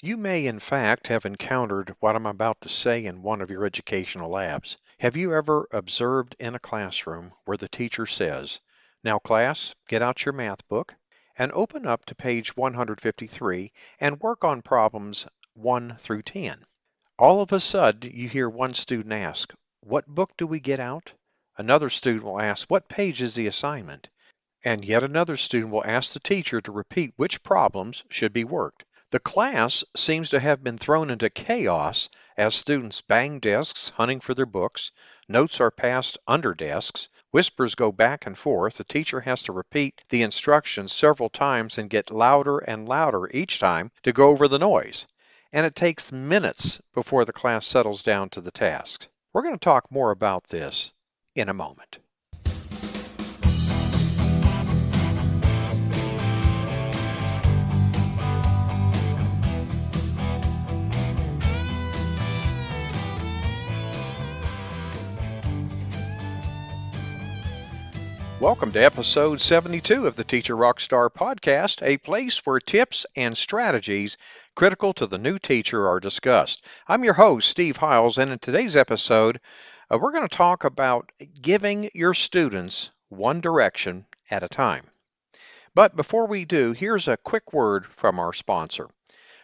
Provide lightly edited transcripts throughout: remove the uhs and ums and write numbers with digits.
You may, in fact, have encountered what I'm about to say in one of your educational labs. Have you ever observed in a classroom where the teacher says, "Now, class, get out your math book and open up to page 153 and work on problems 1 through 10." All of a sudden, you hear one student ask, "What book do we get out?" Another student will ask, "What page is the assignment?" And yet another student will ask the teacher to repeat which problems should be worked. The class seems to have been thrown into chaos as students bang desks hunting for their books, notes are passed under desks, whispers go back and forth, the teacher has to repeat the instructions several times and get louder and louder each time to go over the noise. And it takes minutes before the class settles down to the task. We're going to talk more about this in a moment. Welcome to episode 72 of the Teacher Rockstar podcast, a place where tips and strategies critical to the new teacher are discussed. I'm your host, Steve Hiles, and in today's episode, we're going to talk about giving your students one direction at a time. But before we do, here's a quick word from our sponsor.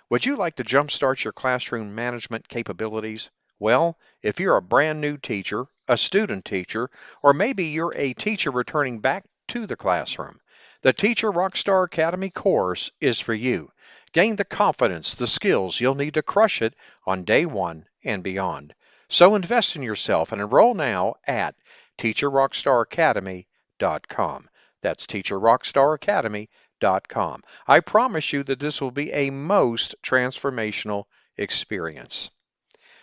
Would you like to jumpstart your classroom management capabilities? Well, if you're a brand new teacher, a student teacher, or maybe you're a teacher returning back to the classroom, the Teacher Rockstar Academy course is for you. Gain the confidence, the skills you'll need to crush it on day one and beyond. So invest in yourself and enroll now at teacherrockstaracademy.com. That's teacherrockstaracademy.com. I promise you that this will be a most transformational experience.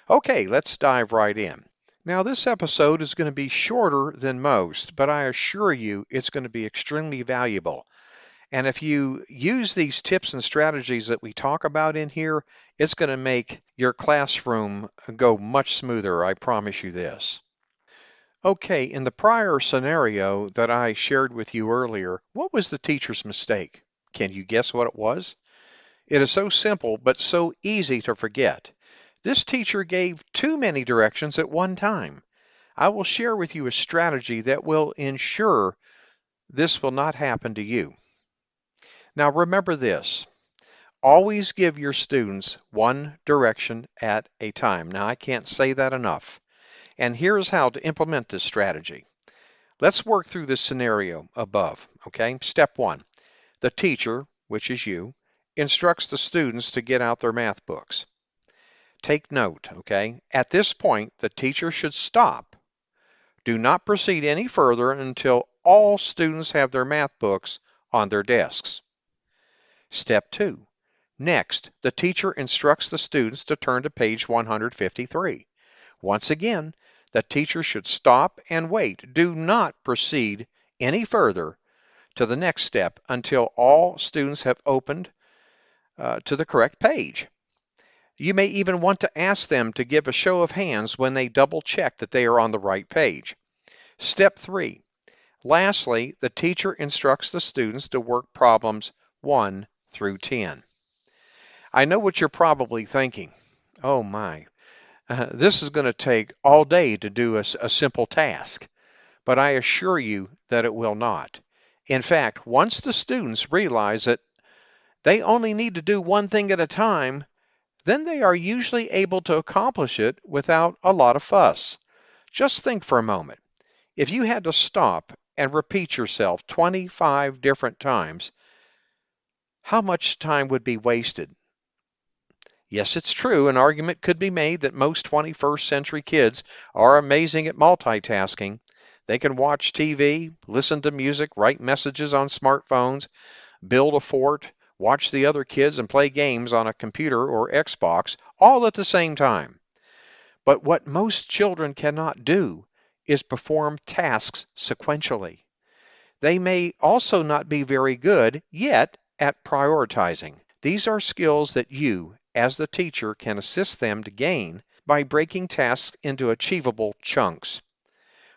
Okay, let's dive right in. Now, this episode is going to be shorter than most, but I assure you it's going to be extremely valuable. And if you use these tips and strategies that we talk about in here, it's going to make your classroom go much smoother. I promise you this. Okay, in the prior scenario that I shared with you earlier, what was the teacher's mistake? Can you guess what it was? It is so simple, but so easy to forget. This teacher gave too many directions at one time. I will share with you a strategy that will ensure this will not happen to you. Now remember this. Always give your students one direction at a time. Now I can't say that enough. And here's how to implement this strategy. Let's work through this scenario above, okay? Step one, the teacher, which is you, instructs the students to get out their math books. Take note, okay? At this point, the teacher should stop. Do not proceed any further until all students have their math books on their desks. Step two, next, the teacher instructs the students to turn to page 153. Once again, the teacher should stop and wait. Do not proceed any further to the next step until all students have opened to the correct page. You may even want to ask them to give a show of hands when they double check that they are on the right page. Step three, lastly, the teacher instructs the students to work problems 1 through 10. I know what you're probably thinking. Oh my. This is going to take all day to do a simple task, but I assure you that it will not. In fact, once the students realize that they only need to do one thing at a time, then they are usually able to accomplish it without a lot of fuss. Just think for a moment. If you had to stop and repeat yourself 25 different times, how much time would be wasted? Yes, it's true. An argument could be made that most 21st century kids are amazing at multitasking. They can watch TV, listen to music, write messages on smartphones, build a fort, watch the other kids, and play games on a computer or Xbox all at the same time. But what most children cannot do is perform tasks sequentially. They may also not be very good yet at prioritizing. These are skills that you, as the teacher, can assist them to gain by breaking tasks into achievable chunks.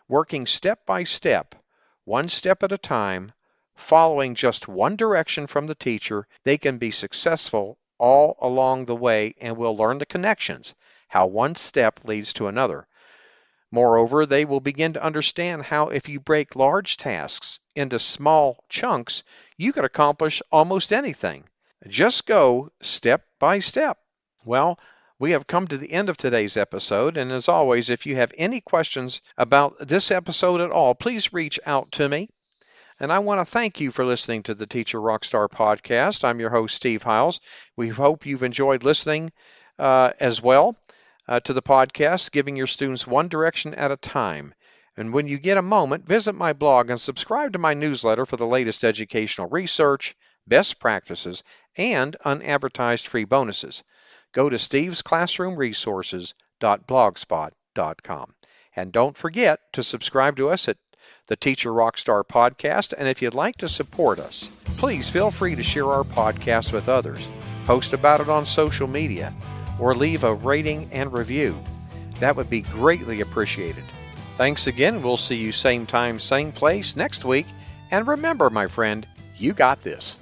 Working step by step, one step at a time, following just one direction from the teacher, they can be successful all along the way, and will learn the connections, how one step leads to another. Moreover, they will begin to understand how if you break large tasks into small chunks, you can accomplish almost anything. Just go step by step. Well, we have come to the end of today's episode, and as always, if you have any questions about this episode at all, please reach out to me. And I want to thank you for listening to the Teacher Rockstar podcast. I'm your host, Steve Hiles. We hope you've enjoyed listening as well to the podcast, giving your students one direction at a time. And when you get a moment, visit my blog and subscribe to my newsletter for the latest educational research, best practices, and unadvertised free bonuses. Go to stevesclassroomresources.blogspot.com. And don't forget to subscribe to us at the Teacher Rockstar podcast. And if you'd like to support us, please feel free to share our podcast with others, post about it on social media, or leave a rating and review. That would be greatly appreciated. Thanks again. We'll see you same time, same place next week. And remember, my friend, you got this.